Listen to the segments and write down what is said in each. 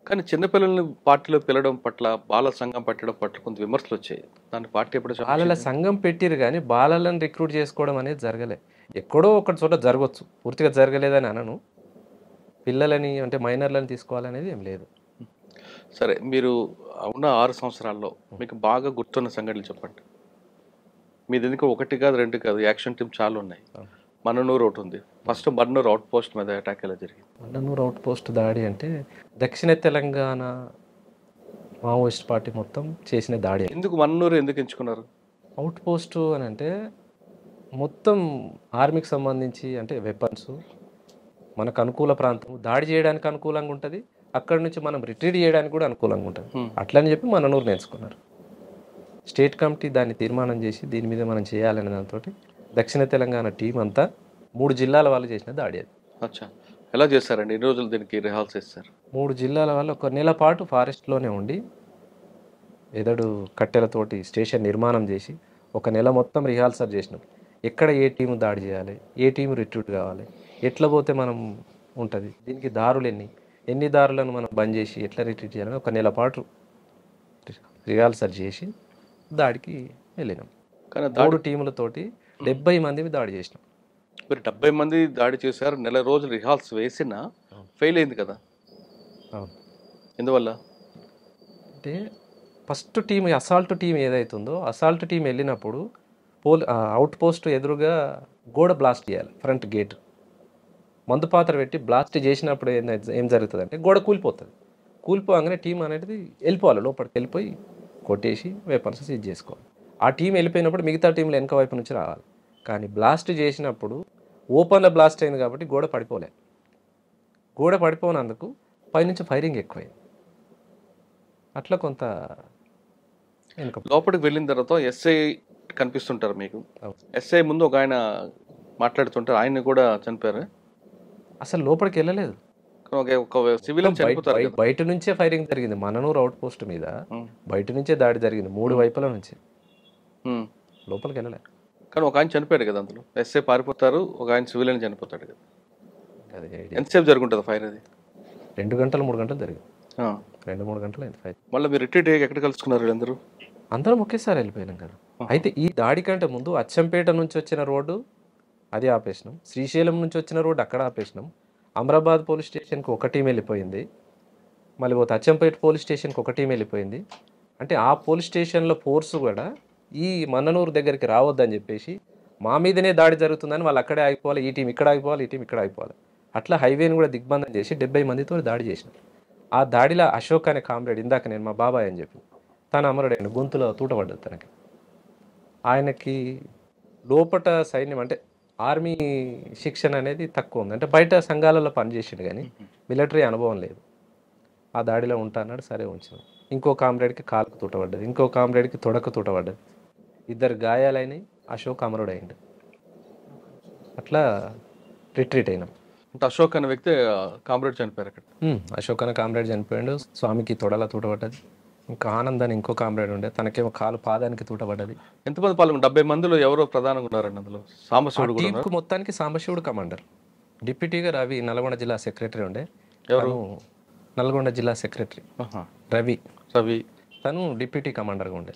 కానీ చిన్నపిల్లల్ని పార్టీలో పిలవడం పట్ల, బాల సంఘం పెట్టడం పట్ల కొంత విమర్శలొచ్చాయి. దాన్ని పార్టీ ఎప్పుడు బాలల సమీక్షించింది? సంఘం పెట్టిర్రు గానీ, బాలలను రిక్రూట్ చేసుకోవడం అనేది జరగలే. ఎక్కడో ఒక చోట జరగొచ్చు. పూర్తిగా జరగలేదని అనను. పిల్లలని అంటే మైనర్‌లని తీసుకోవాలనేది ఏం లేదు. సరే మీరు ఉన్న 6 సంవత్సరాల్లో మీకు బాగా గుర్తున్న సంఘటనలు చెప్పండి. మీదెందుకు 1 కాదు, 2 కాదు యాక్షన్ టీమ్ చాలా ఉన్నాయి. అవును. మన్ననూరు ఒకటుంది. ఫస్ట్ మన్ననూరు ఔట్ పోస్ట్ మీద అటాక్ ఎలా జరిగింది? మన్ననూరు ఔట్ పోస్ట్ దాడి అంటే, దక్షిణ తెలంగాణ మావోయిస్ట్ పార్టీ మొత్తం చేసిన దాడి అది. ఎందుకు మన్ననూరు ఎందుకు ఎంచుకున్నారు? ఔట్ పోస్టు అనంటే, మొత్తం ఆర్మీకి సంబంధించి అంటే వెపన్స్, మనకు అనుకూల ప్రాంతం, దాడి చేయడానికి అనుకూలంగా ఉంటది. అక్కడి నుంచి మనం రిట్రీట్ చేయడానికి కూడా అనుకూలంగా ఉంటది. అట్లని చెప్పి మన్ననూరుని ఎంచుకున్నారు. స్టేట్ కమిటీ దాన్ని తీర్మానం చేసి, దీని మీద మనం చేయాలనే దాంతోటి దక్షిణ తెలంగాణ టీం అంతా 3 జిల్లాల వాళ్ళు చేసిన దాడి అది. అచ్చా. ఎలా చేశారండి? ఎన్ని రోజులు దీనికి రిహార్సల్ చేశారు? 3 జిల్లాల వాళ్ళు ఒక నెల పాటు ఫారెస్ట్‌లోనే ఉండి, ఎదడు కట్టెలతోటి స్టేషన్ నిర్మాణం చేసి, ఒక నెల మొత్తం రిహార్సల్ చేసినాం. ఎక్కడ ఏ టీము దాడి చేయాలి, ఏ టీము రిట్రీట్ కావాలి, ఎట్లా పోతే మనం ఉంటుంది, దీనికి దారులు ఎన్ని దారులను మనం బంద్ చేసి ఎట్లా రిట్రీట్ చేయాలని ఒక నెల పాటు రిహార్సల్ చేసి దాడికి వెళ్ళినాం. కానీ 3 టీములతోటి 70 మందిని దాడి చేసినాం. మీరు 70 మంది దాడి చేశారు. నెల రోజులు రిహార్సల్ వేసినా ఫెయిల్ అయింది కదా? అవును. ఎందువల్ల? అంటే ఫస్ట్ టీం అసాల్ట్ టీం ఏదైతుందో అసాల్ట్ టీం వెళ్ళినప్పుడు అవుట్ పోస్ట్ ఎదురుగా గోడ బ్లాస్ట్ చేయాలి. ఫ్రంట్ గేట్ మందు పాత్ర పెట్టి బ్లాస్ట్ చేసినప్పుడు ఏం జరుగుతుంది అంటే గోడ కూలిపోతుంది. కూలిపోగానే టీం అనేది వెళ్ళిపోవాలి, లోపలికి వెళ్ళిపోయి కొట్టేసి వెపన్స్ సీజ్ చేసుకోవాలి. ఆ టీం వెళ్ళిపోయినప్పుడు మిగతా టీంలు వెనక వైపు నుంచి రావాలి. కానీ బ్లాస్ట్ చేసినప్పుడు ఓపెన్లో బ్లాస్ట్ అయింది కాబట్టి గోడ పడిపోలే. గోడ పడిపోయినందుకు పైనుంచి ఫైరింగ్ ఎక్కువైంది. అట్లా కొంత వెనుక లోపలికి వెళ్ళిన తర్వాత ఎస్ఐ కనిపిస్తుంటారు మీకు. అవును. ఎస్ఐ ముందు ఒక ఆయన మాట్లాడుతుంటారు. ఆయన్ని కూడా చనిపోయారు. అసలు లోపలికి వెళ్ళలేదు. ఒక సివిలియన్ చనిపోతారు కదా? బయట నుంచే ఫైరింగ్ జరిగింది. మననూరు అవుట్ పోస్ట్ మీద ఉమ్. బయట నుంచే దాడి జరిగింది, 3 వైపుల నుంచి. ఉమ్. లోపలికి వెళ్ళలే. కానీ ఒక ఆయన చనిపోయాడు కదా అందులో. ఎస్ఐ పారిపోతారు, ఒక ఆయన సివిలియన్ చనిపోతాడు కదా. అది ఐడియా. ఎంతసేపు జరుగుంటుంది ఫైర్ అది? 2 గంటలు 3 గంటలు జరిగింది. ఆ. 2-3 గంటలు అయింది ఫైర్. మళ్ళీ మీరు రిట్రీట్ అయ్యి ఎక్కడ కలుసుకున్నారు వీళ్ళందరూ? అందరం ఒకేసారి వెళ్ళిపోయినాం కదా. అయితే ఈ దాడి కంటే ముందు అచ్చంపేట నుంచి వచ్చిన రోడ్డు అది ఆపేసినాం. శ్రీశైలం నుంచి వచ్చిన రోడ్డు అక్కడ ఆపేసినాం. అమరాబాద్ పోలీస్ స్టేషన్కి ఒక టీం వెళ్ళిపోయింది. మళ్ళీ పోతే అచ్చంపేట పోలీస్ స్టేషన్కి ఒక టీం వెళ్ళిపోయింది. అంటే ఆ పోలీస్ స్టేషన్లో ఫోర్స్ కూడా ఈ మన్ననూరు దగ్గరికి రావద్దని చెప్పేసి, మా మీదనే దాడి జరుగుతుందని వాళ్ళు అక్కడే ఆగిపోవాలి, ఈ టీం ఇక్కడ ఆగిపోవాలి, ఈ టీం ఇక్కడ ఆగిపోవాలి. అట్లా హైవేని కూడా దిగ్బంధం చేసి 70 మందితో దాడి చేసినాం. ఆ దాడిలో అశోక్ అనే కామ్రేడ్, ఇందాక నేను మా బాబాయ్ అని చెప్పి, తను అమరుడైన గొంతులో తూటపడ్డది తనకి. ఆయనకి లోపట సైన్యం అంటే ఆర్మీ శిక్షణ అనేది తక్కువ ఉంది. అంటే బయట సంఘాలలో పనిచేసిండు కానీ మిలిటరీ అనుభవం లేదు. ఆ దాడిలో ఉంటా అన్నాడు, సరే ఉంచాం. ఇంకో కామ్రేడ్కి కాలుకు తూటపడ్డది, ఇంకో కామ్రేడ్కి తొడకు తూటపడ్డది. 2 గాయాలైనవి. అశోక్ అమరుడైండు. అట్లా రిట్రీట్ అయినాం. అంటే అశోక్ అనే వ్యక్తి కామ్రేడ్ చనిపోయారు అక్కడ. అశోక్ అనే కామ్రేడ్ చనిపోయాడు. స్వామికి తొడల తూటపడ్డది. ఇంకా ఆనంద్ అని ఇంకో కామ్రేడ్ ఉండే, తనకేమో కాలు పాదానికి తూటపడ్డది. ఎంతమంది పాల్గొన్నారు? 70 మందిలో ఎవరో ప్రధానంగా ఉన్నారండి అందులో? సాంబశివుడు కూడా ఉన్నారు. టీంకు మొత్తానికి సాంబశివుడు కమాండర్. డిప్యూటీగా రవి నల్గొండ జిల్లా సెక్రటరీ ఉండే. ఎవరు? తను నల్గొండ జిల్లా సెక్రటరీ ఆహా. రవి. రవి. తను డిప్యూటీ కమాండర్గా ఉండే.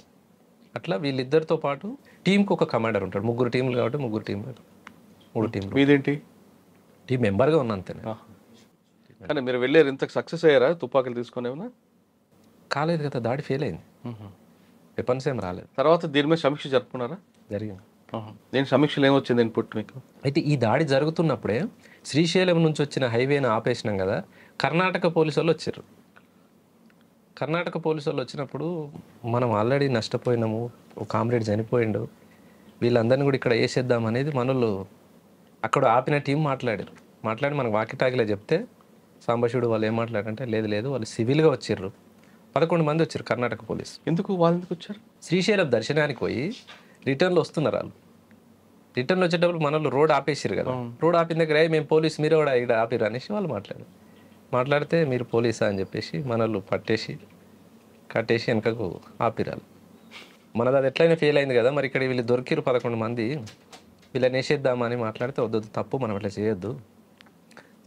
అట్లా వీళ్ళిద్దరితో పాటు టీంకి ఒక కమాండర్ ఉంటాడు. 3 టీంలు కాబట్టి 3 టీంలు, 3 టీంలు. మీదేంటి? టీం మెంబర్గా ఉన్నా అంతే. ఆహా. కానీ మీరు వెళ్ళారు, ఇంత సక్సెస్ అయ్యారా? తుపాకులు తీసుకొని ఏమన్నా? కాలేదు కదా, దాడి ఫెయిల్ అయింది. వెపన్స్ ఏం రాలేదు. తర్వాత దీని మీద సమీక్ష జరుపుకున్నారా? జరిగింది. దీని సమీక్షలు ఏమొచ్చింది ఇన్పుట్ మీకు? అయితే ఈ దాడి జరుగుతున్నప్పుడే శ్రీశైలం నుంచి వచ్చిన హైవేని ఆపేసినాం కదా, కర్ణాటక పోలీసు వాళ్ళు వచ్చారు. కర్ణాటక పోలీసు వాళ్ళు వచ్చినప్పుడు మనం ఆల్రెడీ నష్టపోయినాము, ఒక కామ్రేడ్ చనిపోయిండు, వీళ్ళందరినీ కూడా ఇక్కడ వేసేద్దాం అనేది మనోళ్ళు అక్కడ ఆపిన టీం మాట్లాడి మనకు వాకిటాకిలా చెప్తే, సాంబశివుడు వాళ్ళు ఏం మాట్లాడారంటే, లేదు వాళ్ళు సివిల్గా వచ్చిర్రు. 11 మంది వచ్చారు కర్ణాటక పోలీసు. ఎందుకు వాళ్ళు ఎందుకు వచ్చారు? శ్రీశైలం దర్శనానికి పోయి రిటర్న్లో వస్తున్నారు వాళ్ళు. రిటర్న్లో వచ్చేటప్పుడు మనోళ్ళు రోడ్ ఆపేసారు కదా. రోడ్ ఆపిన దగ్గర మేము పోలీస్, మీరు కూడా ఇక్కడ ఆపిరు అనేసి వాళ్ళు మాట్లాడితే మీరు పోలీసా అని చెప్పేసి మనోళ్ళు పట్టేసి కట్టేసి వెనకకు ఆపిరాలు. మనది అది ఎట్లయినా ఫెయిల్ అయింది కదా, మరి ఇక్కడ వీళ్ళు దొరికిరు 11 మంది, వీళ్ళని వేసేద్దామని మాట్లాడితే, వద్దు తప్పు, మనం అట్లా చేయొద్దు,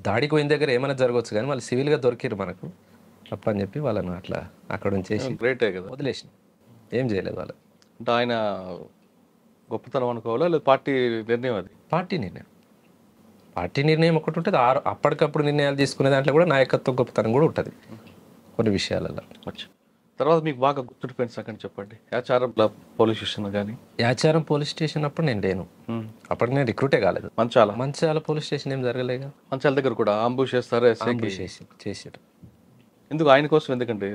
దాడికి పోయిన దగ్గర ఏమైనా జరగవచ్చు కానీ వాళ్ళు సివిల్గా దొరికిరు మనకు, తప్పని చెప్పి వాళ్ళను అట్లా అక్కడ ఉంచేసి గ్రేటే కదా. వదిలేసిన. ఏం చేయలేదు వాళ్ళు. అంటే ఆయన గొప్పతనం అనుకోవాలా లేదా పార్టీ నిర్ణయం అది? పార్టీ నిర్ణయం. పార్టీ నిర్ణయం ఒకటి ఉంటుంది, అప్పటికప్పుడు నిర్ణయాలు తీసుకునే దాంట్లో కూడా నాయకత్వ గొప్పతనం కూడా ఉంటుంది కొన్ని విషయాలలో. అచ్చా. తర్వాత మీకు బాగా గుర్తుండిపోయిన సంగతి చెప్పండి. యాచారం పోలీస్ స్టేషన్ కానీ. యాచారం పోలీస్ స్టేషన్ అప్పుడు నేను లేను. అప్పటికి నేను రిక్రూటే కాలేదు. మంచాల పోలీస్ స్టేషన్ ఏం జరగలేగా. మంచాల దగ్గర కూడా అంబుష్ చేస్తారు, చేసారు. ఎందుకు ఆయన కోసం? ఎందుకంటే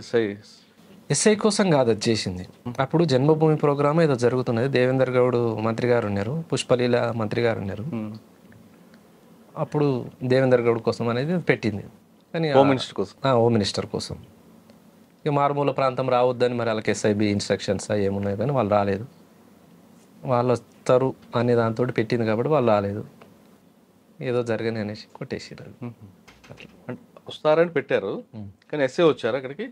ఎస్ఐ కోసం కాదు అది చేసింది. అప్పుడు జన్మభూమి ప్రోగ్రామ్ ఏదో జరుగుతున్నది. దేవేందర్ గౌడ్ మంత్రి గారు ఉన్నారు, పుష్పలీల మంత్రి గారు ఉన్నారు. అప్పుడు దేవేందర్ గౌడ్ కోసం అనేది పెట్టింది. కానీ హోమ్ మినిస్టర్ కోసం. హోమ్ మినిస్టర్ కోసం. ఇక మారుమూల ప్రాంతం రావద్దని మరి వాళ్ళకి ఎస్ఐబి ఇన్స్ట్రక్షన్స్ ఏమున్నాయి కానీ వాళ్ళు రాలేదు. వాళ్ళు వస్తారు అనే దాంతో పెట్టింది కాబట్టి వాళ్ళు రాలేదు. ఏదో జరగని అనేసి కొట్టేసారు. వస్తారని పెట్టారు కానీ ఎస్ఐ వచ్చారు అక్కడికి.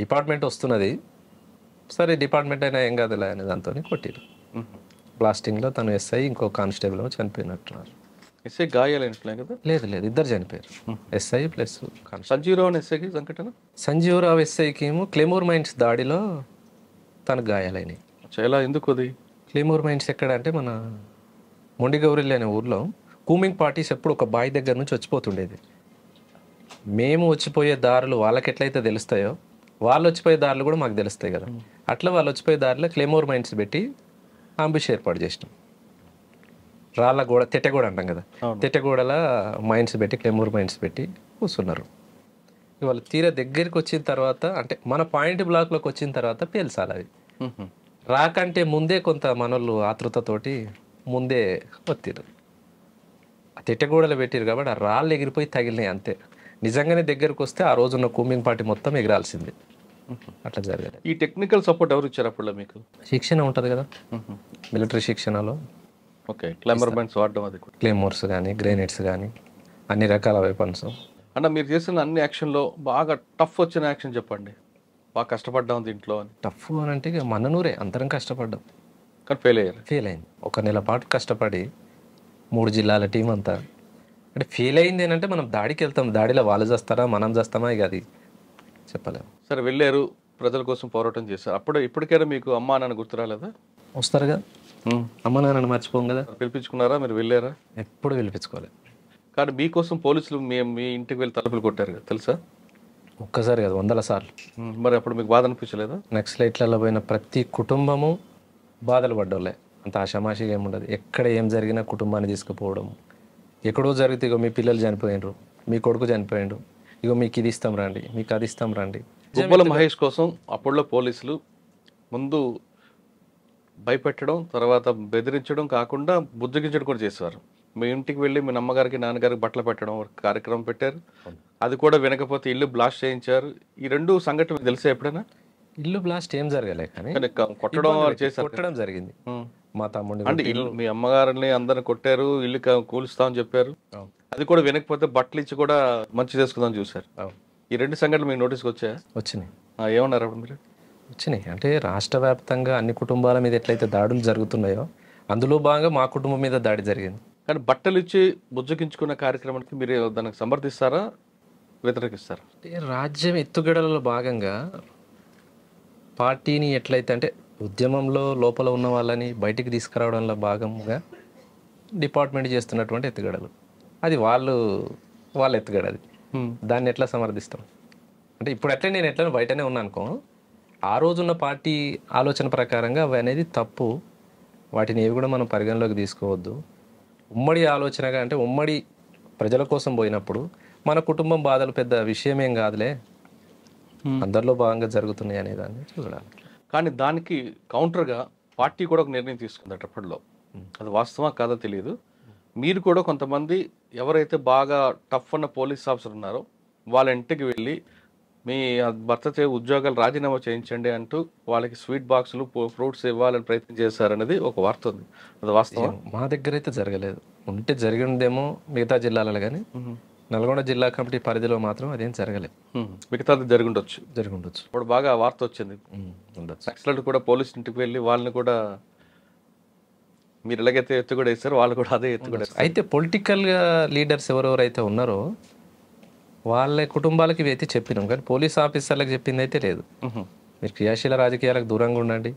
డిపార్ట్మెంట్ వస్తున్నది, సరే డిపార్ట్మెంట్ అయినా ఏం కాదులే అనే దాంతో కొట్టిరు. బ్లాస్టింగ్లో తను ఎస్ఐ ఇంకో కానిస్టేబుల్ చనిపోయినట్టున్నారు. ఎస్ఐ గాయాలైనట్లే కదా? లేదు, ఇద్దరు చనిపోయారు, ఎస్ఐ ప్లస్ సంజీవరావు ఎస్ఐకి సంఘటన. సంజీవరావు ఎస్ఐకి ఏమో క్లెమోర్ మైన్స్ దాడిలో తనకు గాయాలైనవి. చాలా ఎందుకు అది? క్లెమోర్ మైన్స్ ఎక్కడ అంటే మన మొండిగౌరిల్లి అనే ఊర్లో కూమింగ్ పార్టీస్ ఎప్పుడు ఒక బావి దగ్గర నుంచి వచ్చిపోతుండేది. మేము వచ్చిపోయే దారులు వాళ్ళకి ఎట్లయితే తెలుస్తాయో వాళ్ళు వచ్చిపోయే దారులు కూడా మాకు తెలుస్తాయి కదా. అట్లా వాళ్ళు వచ్చిపోయే దారిలో క్లెమోర్ మైన్స్ పెట్టి అంబుష్ ఏర్పాటు చేసినాం. రాళ్ళ గోడ, తెట్టెగోడ అంటాం కదా, తెట్టెగోడల మైన్స్ పెట్టి క్లెమోర్ మైన్స్ పెట్టి కూర్చున్నారు. ఇవాళ తీరా దగ్గరికి వచ్చిన తర్వాత అంటే మన పాయింట్ బ్లాక్లోకి వచ్చిన తర్వాత పేల్చాలి అవి. రాకంటే ముందే కొంత మనోళ్ళు ఆతృతతోటి ముందే ఒత్తిరు. ఆ తెట్టెగోడలు పెట్టారు కాబట్టి ఆ రాళ్ళు ఎగిరిపోయి తగిలినాయి అంతే. నిజంగానే దగ్గరకు వస్తే ఆ రోజున్న కూమింగ్ పార్టీ మొత్తం ఎగరాల్సింది. అట్లా జరగదు. ఈ టెక్నికల్ సపోర్ట్ ఎవరు ఇచ్చారు అప్పుడు మీకు? శిక్షణ ఉంటుంది కదా, మిలిటరీ శిక్షణలో. ఓకే, క్లెమోర్ మైన్స్ వాడడం, అది కూడా క్లెమోర్స్ కానీ గ్రెనేడ్స్ కానీ అన్ని రకాల వెపన్స్. అన్న మీరు చేసిన అన్ని యాక్షన్లో బాగా టఫ్ వచ్చిన యాక్షన్ చెప్పండి. బాగా కష్టపడ్డాం దీంట్లో అని. టఫ్ అని అంటే ఇక మననూరే అందరం కష్టపడ్డాం కానీ ఫెయిల్ అయింది. 1 నెల పాటు కష్టపడి 3 జిల్లాల టీం అంతా అంటే ఫెయిల్ అయింది ఏంటంటే మనం దాడికి వెళ్తాం, దాడిలో వాళ్ళు చేస్తారా మనం చేస్తామా ఇక అది చెప్పలేము. సరే వెళ్ళారు, ప్రజల కోసం పోరాటం చేశారు. ఇప్పటికైనా మీకు అమ్మా నాన్న గుర్తు రాలేదా? వస్తారు కదా, అమ్మ నాన్నని మర్చిపోం కదా. పిలిపించుకున్నారా మీరు? వెళ్ళారా? ఎప్పుడు పిలిపించుకోలేదు. కానీ మీకోసం పోలీసులు మీ ఇంటికి వెళ్ళి తలుపులు కొట్టారు కదా, తెలుసా? ఒక్కసారి కదా, 100 సార్లు. మరి అప్పుడు మీకు బాధ అనిపించలేదా? నక్సలైట్లలో పోయిన ప్రతి కుటుంబము బాధలు పడ్డోళ్ళే, అంత ఆషామాషిగా ఏముండదు. ఎక్కడ ఏం జరిగినా కుటుంబాన్ని తీసుకుపోవడం. ఎక్కడో జరిగితే ఇగో మీ పిల్లలు చనిపోయినరు, మీ కొడుకు చనిపోయిండు, ఇగో మీకు ఇది ఇస్తాం రండి, మీకు అది ఇస్తాం రండి. గుబ్బల మహేష్ కోసం అప్పుడులో పోలీసులు ముందు భయపెట్టడం, తర్వాత బెదిరించడం కాకుండా బుజ్జగించడం కూడా చేసేవారు. మీ ఇంటికి వెళ్ళి మీ అమ్మగారికి నాన్నగారికి బట్టలు పెట్టడం కార్యక్రమం పెట్టారు. అది కూడా వినకపోతే ఇల్లు బ్లాస్ట్ చేయించారు. ఈ 2 సంఘటన మీకు తెలిసే ఎప్పుడైనా? ఇల్లు బ్లాస్ట్ ఏం జరగలే కానీ కొట్టడం జరిగింది. మా తమ్ముడు అంటే మీ అమ్మగారిని అందరిని కొట్టారు, ఇల్లు కూలుస్తామని చెప్పారు. అది కూడా వినకపోతే బట్టలు ఇచ్చి కూడా మంచి చేసుకుందాం చూసారు. ఈ 2 సంఘటనలు మీకు నోటీస్కి వచ్చినాయి. ఏమన్నారు అప్పుడు మీరు? వచ్చినాయి అంటే రాష్ట్ర వ్యాప్తంగా అన్ని కుటుంబాల మీద ఎట్లయితే దాడులు జరుగుతున్నాయో అందులో భాగంగా మా కుటుంబం మీద దాడి జరిగింది. కానీ బట్టలు ఇచ్చి బుజ్జగించుకున్న కార్యక్రమానికి మీరు దానికి సమర్థిస్తారా, వ్యతిరేకిస్తారా? రాజ్యం ఎత్తుగడలలో భాగంగా పార్టీని ఎట్లయితే అంటే ఉద్యమంలో లోపల ఉన్న వాళ్ళని బయటికి తీసుకురావడంలో భాగంగా డిపార్ట్మెంట్ చేస్తున్నటువంటి ఎత్తుగడలు, అది వాళ్ళ ఎత్తుగడ. అది దాన్ని ఎట్లా సమర్థిస్తాం అంటే ఇప్పుడు ఎట్లా నేను ఎట్లా బయటనే ఉన్నా అనుకో, ఆ రోజున్న పార్టీ ఆలోచన ప్రకారంగా అవి అనేది తప్పు. వాటిని ఏవి కూడా మనం పరిగణలోకి తీసుకోవద్దు. ఉమ్మడి ఆలోచనగా అంటే ఉమ్మడి ప్రజల కోసం పోయినప్పుడు మన కుటుంబం బాధలు పెద్ద విషయమేం కాదులే, అందరిలో భాగంగా జరుగుతున్నాయి అనే దాన్ని చూడాలి. కానీ దానికి కౌంటర్గా పార్టీ కూడా ఒక నిర్ణయం తీసుకుంది అప్పట్లో. అది వాస్తవా కాదో తెలియదు. మీరు కూడా కొంతమంది ఎవరైతే బాగా టఫ్ అన్న పోలీస్ ఆఫీసర్ ఉన్నారో వాళ్ళ ఇంటికి వెళ్ళి మీ భర్త ఉద్యోగాలు రాజీనామా చేయించండి అంటూ వాళ్ళకి స్వీట్ బాక్సులు ఫ్రూట్స్ ఇవ్వాలని ప్రయత్నం చేశారనేది ఒక వార్త ఉంది. అది వాస్తవం? మా దగ్గర అయితే జరగలేదు. ఉంటే జరిగిందేమో మిగతా జిల్లాలలో, కానీ నల్గొండ జిల్లా కమిటీ పరిధిలో మాత్రం అదేం జరగలేదు. మిగతాది జరుగుండొచ్చు. ఇప్పుడు బాగా వార్త వచ్చింది, నక్సలైట్ కూడా పోలీస్ ఇంటికి వెళ్ళి వాళ్ళని కూడా మీరు ఎలాగైతే ఎత్తు కూడా వేస్తారు వాళ్ళు కూడా అదే ఎత్తు కూడా. అయితే పొలిటికల్ లీడర్స్ ఎవరెవరైతే ఉన్నారో వాళ్ళ కుటుంబాలకి ఇవి అయితే చెప్పినాం, కానీ పోలీస్ ఆఫీసర్లకు చెప్పింది అయితే లేదు. మ్హూ. మీరు క్రియాశీల రాజకీయాలకు దూరంగా ఉండండి,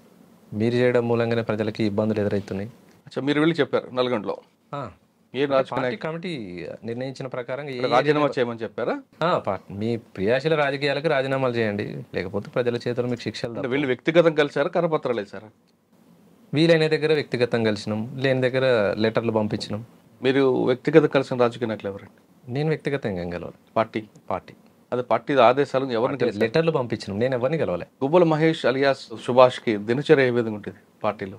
మీరు చేయడం మూలంగానే ప్రజలకి ఇబ్బందులు ఎదురవుతున్నాయి. అచ్చా, మీరు వెళ్ళి చెప్పారు నల్గొండలో ఆ, ఏం రాజకీయ పార్టీ కమిటీ నిర్ణయించిన ప్రకారం రాజీనామా చేయమని చెప్పారా? మీ క్రియాశీల రాజకీయాలకు రాజీనామాలు చేయండి, లేకపోతే ప్రజల చేతుల్లో మీకు శిక్షలు అంటే తప్పవు. వీళ్ళు వ్యక్తిగతం కలిసారా, కరపత్రాలు వేసారా? వీలైన దగ్గర వ్యక్తిగతంగా కలిసినాం, లేని దగ్గర లెటర్లు పంపించినాం. మీరు వ్యక్తిగతం కలిసిన రాజకీయ నాయకులు ఎవరండి? నేను వ్యక్తిగతంగా గెలవాలి. పార్టీ అదే పార్టీ ఆదేశాలను ఎవరిని కలిసి? లెటర్లు పంపించినాం, నేను ఎవరిని గెలవాలి. గుబ్బల మహేష్ అలియాస్ సుభాష్కి దినచర్య ఏ విధంగా ఉంటుంది పార్టీలో?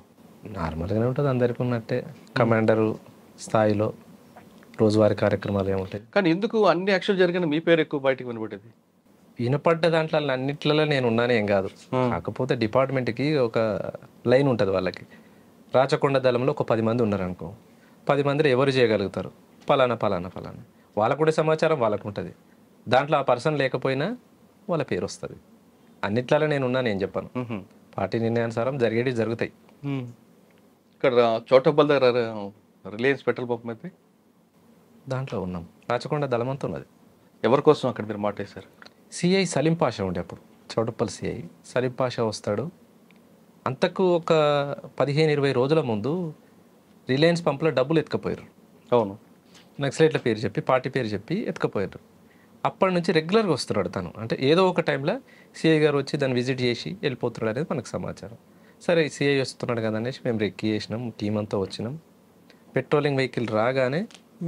నార్మల్గానే ఉంటుంది, అందరికీ ఉన్నట్టే. కమాండరు స్థాయిలో రోజువారీ కార్యక్రమాలు ఏముంటాయి. కానీ ఎందుకు అన్ని యాక్షన్ జరిగిన మీ పేరు ఎక్కువ బయటకు వినబడేది? వినపడ్డ దాంట్లో అన్నిట్లలో నేను ఉన్నాను ఏం కాదు. కాకపోతే డిపార్ట్మెంట్కి ఒక లైన్ ఉంటుంది వాళ్ళకి. రాచకొండ దళంలో ఒక 10 మంది ఉన్నారు అనుకో, 10 మందిలో ఎవరు చేయగలుగుతారు, పలానా పలానా పలానా. వాళ్ళకు కూడా సమాచారం వాళ్ళకు ఉంటుంది, దాంట్లో ఆ పర్సన్ లేకపోయినా వాళ్ళ పేరు వస్తుంది. అన్నిట్లలో నేను ఉన్నాను ఏం చెప్పాను. మ్హూ. పార్టీ నిర్ణయానుసారం జరిగేవి జరుగుతాయి. మ్. ఇక్కడ చోటబ్బల్ దగ్గర రిలయన్స్ పెట్రోల్ పంప్ మీద దాంట్లో ఉన్నాం. రాచకొండ దళం అంతా ఉన్నది. ఎవరి కోసం అక్కడ మీరు మాటేశారు? సిఐ సలీం పాషా ఉండే అప్పుడు, చౌటప్పల్ సిఐ సలీం పాషా వస్తాడు. అంతకు ఒక 15-20 రోజుల ముందు రిలయన్స్ పంప్లో డబ్బులు ఎత్తుకపోయారు. అవును. నక్సలైట్ల పేరు చెప్పి, పార్టీ పేరు చెప్పి ఎత్తుకపోయారు. అప్పటి నుంచి రెగ్యులర్గా వస్తున్నాడు తను. అంటే ఏదో ఒక టైంలో సిఐ గారు వచ్చి దాన్ని విజిట్ చేసి వెళ్ళిపోతున్నాడు అనేది మనకు సమాచారం. సరే సిఐ వస్తున్నాడు కదా అనేసి మేము రెక్కి చేసినాం, టీం అంతా వచ్చినాం. పెట్రోలింగ్ వెహికల్ రాగానే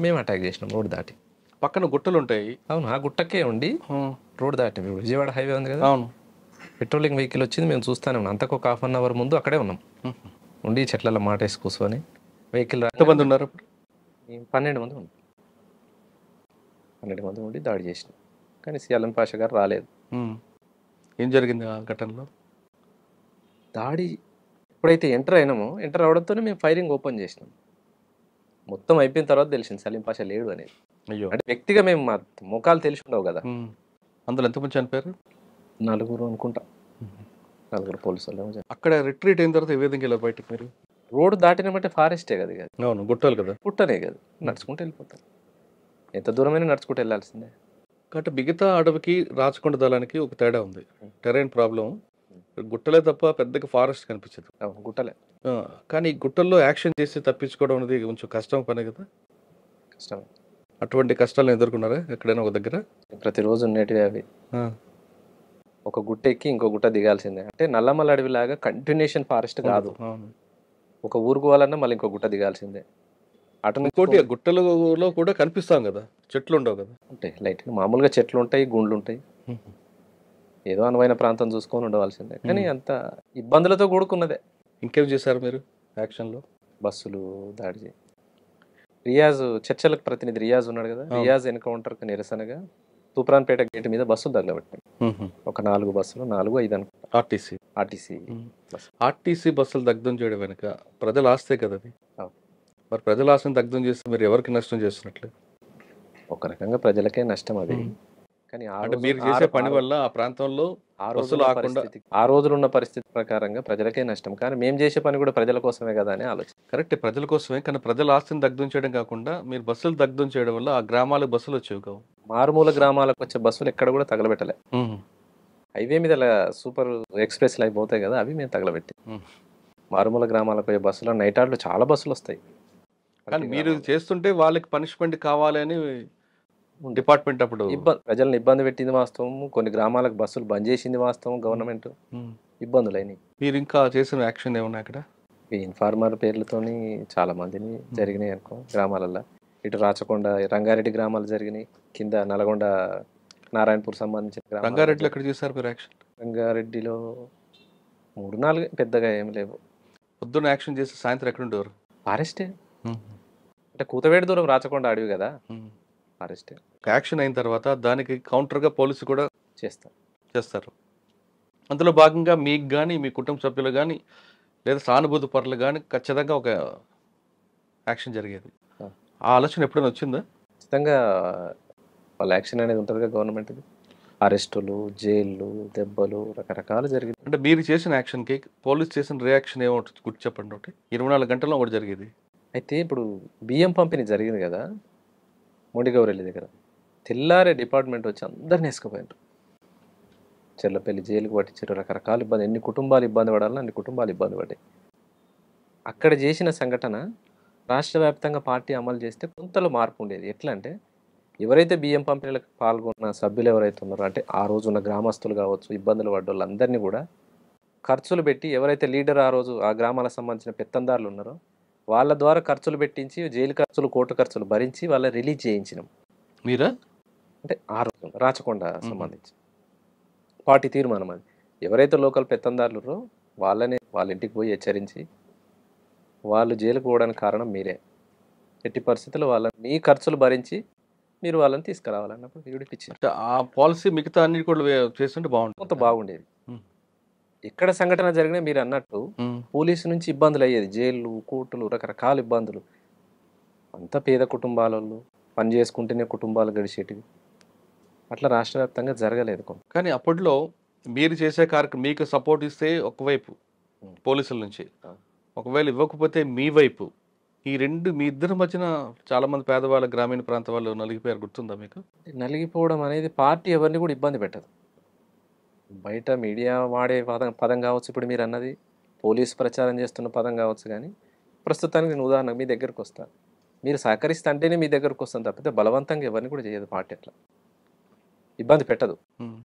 మేము అటాక్ చేసినాం రోడ్ దాటి. పక్కన గుట్టలు ఉంటాయి. అవును, ఆ గుట్టకే ఉండి రోడ్ దాటి విజయవాడ హైవే ఉంది కదా, అవును. పెట్రోలింగ్ వెహికల్ వచ్చింది, మేము చూస్తానే ఉన్నాం. అంతకు ఒక 1/2 అవర్ ముందు అక్కడే ఉన్నాం, ఉండి చెట్లలో మాటేసి కూర్చొని. వెహికల్ ఎంతమంది ఉన్నారు అప్పుడు? 12 మంది ఉన్నాం. 12 మంది ఉండి దాడి చేసినాం, కానీ సలీం పాషా గారు రాలేదు. ఏం జరిగింది ఆ ఘటనలో? దాడి ఎప్పుడైతే ఎంటర్ అయినామో, ఎంటర్ అవడంతోనే మేము ఫైరింగ్ ఓపెన్ చేసినాం. మొత్తం అయిపోయిన తర్వాత తెలిసింది సలీం పాషా లేడు అనేది. అయ్యో. అంటే వ్యక్తిగా మేము మా ముఖాలు తెలిసి ఉండవు కదా. అందులో ఎంతమంది చనిపోయారు? 4 అనుకుంటా, 4 పోలీసు వాళ్ళు. అక్కడ రిట్రీట్ అయిన తర్వాత ఏ విధంగా వెళ్ళారు బయటకు మీరు? రోడ్డు దాటినామంటే ఫారెస్టే కదా, ఇక అవును, గుట్టలు కదా, పుట్టనే కదా, నడుచుకుంటూ వెళ్ళిపోతాం. ఎంత దూరమైనా నడుచుకుంటూ వెళ్ళాల్సిందే. కాబట్టి మిగతా అడవికి రాచకొండ దళానికి ఒక తేడా ఉంది. Terrain problem. గుట్టలే తప్ప పెద్దగా ఫారెస్ట్ కనిపించదు. అవును, గుట్టలే. కానీ ఈ గుట్టల్లో యాక్షన్ చేసి తప్పించుకోవడం అనేది కొంచెం కష్టం పనే కదా. కష్టమే. అటువంటి కష్టాలను ఎదుర్కొన్నారా ఎక్కడైనా ఒక దగ్గర? ప్రతిరోజు ఉండేటివి అవి. ఒక గుట్ట ఎక్కి ఇంకో గుట్ట దిగాల్సిందే. అంటే నల్లమల్ల అడవిలాగా కంటిన్యూషన్ ఫారెస్ట్ కాదు. అవును. ఒక ఊరుకు పోవాలన్నా మళ్ళీ ఇంకో గుట్ట దిగాల్సిందే. అటు ఇంకోటి గుట్టలలో కూడా కనిపిస్తాం కదా, చెట్లు ఉండవు కదా. ఉంటాయి లైట్గా, మామూలుగా చెట్లు ఉంటాయి, గుండ్లు ఉంటాయి. ఏదో అనువైన ప్రాంతం చూసుకొని ఉండవలసిందే. కానీ అంత ఇబ్బందులతో కూడుకున్నదే. ఇంకేం చేశారు మీరు యాక్షన్లో? బస్సులు దాడి చేయి. రియాజ్ చర్చలకు ప్రతినిధి రియాజ్ ఉన్నాడు కదా, రియాజ్ ఎన్కౌంటర్కి నిరసనగా తూప్రాన్పేట గేట్ మీద బస్సులు తగలబెట్టాయి. ఒక 4 బస్సులు, 4-5 అనుకుంటా. ఆర్టీసీ బస్సులు దగ్ధం చేయడం వెనుక ప్రజల ఆస్తే కదా అది. అవును. మరి ప్రజల ఆస్తిని దగ్ధం చేస్తే మీరు ఎవరికి నష్టం చేస్తున్నట్లు? ఒక రకంగా ప్రజలకే నష్టం అది. కానీ అంటే మీరు చేసే పని వల్ల ఆ ప్రాంతంలో ఆ రోజులున్న పరిస్థితి ప్రకారంగా ప్రజలకే నష్టం. కానీ మేము చేసే పని కూడా ప్రజల కోసమే కదా అని ఆలోచన. కరెక్ట్, ప్రజల కోసమే. కానీ ప్రజల ఆస్తిని దగ్ధం చేయడం కాకుండా మీరు బస్సులు దగ్ధం చేయడం వల్ల ఆ గ్రామాలకు బస్సులు వచ్చేవి కావు. మారుమూల గ్రామాలకు వచ్చే బస్సులు ఎక్కడ కూడా తగలబెట్టలే. హైవే మీద సూపర్ ఎక్స్ప్రెస్ లైవ్ పోతాయి కదా, అవి మేము తగలబెట్టి. మారుమూల గ్రామాలకు పోయే బస్సులు నైట్ ఆర్డర్లు చాలా బస్సులు వస్తాయి. కానీ మీరు చేస్తుంటే వాళ్ళకి పనిష్మెంట్ కావాలి అని డిపార్ట్మెంట్ అప్పుడు ప్రజలను ఇబ్బంది పెట్టింది వాస్తవం. కొన్ని గ్రామాలకు బస్సులు బంద్ చేసింది వాస్తవం. గవర్నమెంట్ ఇబ్బందులు అయినాయి. మీరు ఇంకా చేసిన యాక్షన్ ఏమన్నా అక్కడ? ఇన్ఫార్మర్ పేర్లతోని చాలా మందిని జరిగినాయి అనుకో గ్రామాలలో. ఇటు రాచకొండ, రంగారెడ్డి గ్రామాలు జరిగినాయి. కింద నల్గొండ, నారాయణపూర్ సంబంధించిన రంగారెడ్డిలో ఎక్కడ చేశారు మీరు యాక్షన్? రంగారెడ్డిలో 3-4 పెద్దగా ఏం లేవు. పొద్దున్న యాక్షన్ చేసి సాయంత్రం ఎక్కడ ఉండేవారు? ఫారెస్టే. అంటే కూతవేడి దూరం రాచకొండ అడవి కదా, ఫారెస్టే. యాక్షన్ అయిన తర్వాత దానికి కౌంటర్గా పోలీసు కూడా చేస్తారు. అందులో భాగంగా మీకు కానీ మీ కుటుంబ సభ్యులు కానీ లేదా సానుభూతి పరులు కానీ ఖచ్చితంగా ఒక యాక్షన్ జరిగేది. ఆ ఆలోచన ఎప్పుడైనా వచ్చిందా? ఖచ్చితంగా వాళ్ళ యాక్షన్ అనేది ఉంటుందిగా గవర్నమెంట్ది. అరెస్టులు, జైళ్ళు, దెబ్బలు రకరకాలు జరిగింది. అంటే మీరు చేసిన యాక్షన్కి పోలీస్ చేసిన రియాక్షన్ ఏమో గుర్తు చెప్పండి. ఒకటి 24 గంటల్లో ఒకటి జరిగేది. అయితే ఇప్పుడు బియ్యం పంపిణీ జరిగింది కదా మొండిగౌరెల్లి దగ్గర, తెల్లారే డిపార్ట్మెంట్ వచ్చి అందరిని వేసుకుపోయారు. చెర్లపల్లి జైలుకు పట్టించారు. రకరకాల ఇబ్బంది, ఎన్ని కుటుంబాలు ఇబ్బంది పడాలని అన్ని కుటుంబాలు ఇబ్బంది పడ్డాయి. అక్కడ చేసిన సంఘటన రాష్ట్ర వ్యాప్తంగా పార్టీ అమలు చేస్తే కొంతలో మార్పు ఉండేది. ఎట్లా అంటే ఎవరైతే బియ్యం పంపిణీలకు పాల్గొన్న సభ్యులు ఎవరైతే ఉన్నారో, అంటే ఆ రోజు ఉన్న గ్రామస్తులు కావచ్చు, ఇబ్బందులు పడ్డ వాళ్ళందరినీ కూడా ఖర్చులు పెట్టి, ఎవరైతే లీడర్ ఆ రోజు ఆ గ్రామాలకు సంబంధించిన పెత్తందారులు ఉన్నారో వాళ్ళ ద్వారా ఖర్చులు పెట్టించి, జైలు ఖర్చులు, కోర్టు ఖర్చులు భరించి వాళ్ళ రిలీజ్ చేయించినాం. మీరా? అంటే ఆ రోజు రాచకొండ సంబంధించి పార్టీ తీర్మానం అది. ఎవరైతే లోకల్ పెత్తందారులు ఉన్నారో వాళ్ళని వాళ్ళ ఇంటికి పోయి హెచ్చరించి, వాళ్ళు జైలుకు పోవడానికి కారణం మీరే, ఎట్టి పరిస్థితుల్లో వాళ్ళని మీ ఖర్చులు భరించి మీరు వాళ్ళని తీసుకురావాలన్నప్పుడు విడిపించారు. అంటే ఆ పాలసీ మిగతా అన్ని కూడా చేస్తుంటే బాగుంటుంది. కొంత బాగుండేది. ఉమ్. ఎక్కడ సంఘటన జరిగినా మీరు అన్నట్టు ఉమ్. పోలీసు నుంచి ఇబ్బందులు అయ్యేది, జైళ్ళు, కోర్టులు, రకరకాల ఇబ్బందులు. అంతా పేద కుటుంబాల వాళ్ళు, పని చేసుకుంటేనే కుటుంబాలు గడిచేటివి. అట్లా రాష్ట్ర వ్యాప్తంగా జరగలేదు కొంత. కానీ అప్పట్లో మీరు చేసే కార్యక్రమం మీకు సపోర్ట్ ఇస్తే ఒకవైపు పోలీసుల నుంచి, ఒకవేళ ఇవ్వకపోతే మీ వైపు, ఈ రెండు మీ ఇద్దరి మధ్యన చాలా మంది పేదవాళ్ళ గ్రామీణ ప్రాంత వాళ్ళు నలిగిపోయారు. గుర్తుందా మీకు? నలిగిపోవడం అనేది పార్టీ ఎవరిని కూడా ఇబ్బంది పెట్టదు. బయట మీడియా వాడే పదం పదం కావచ్చు, ఇప్పుడు మీరు అన్నది పోలీసు ప్రచారం చేస్తున్న పదం కావచ్చు, కానీ ప్రస్తుతానికి నేను ఉదాహరణకు మీ దగ్గరకు వస్తాను, మీరు సహకరిస్తే అంటేనే మీ దగ్గరకు వస్తాను తప్పితే బలవంతంగా ఎవరిని కూడా చేయదు పార్టీ. అట్లా ఇబ్బంది పెట్టదు.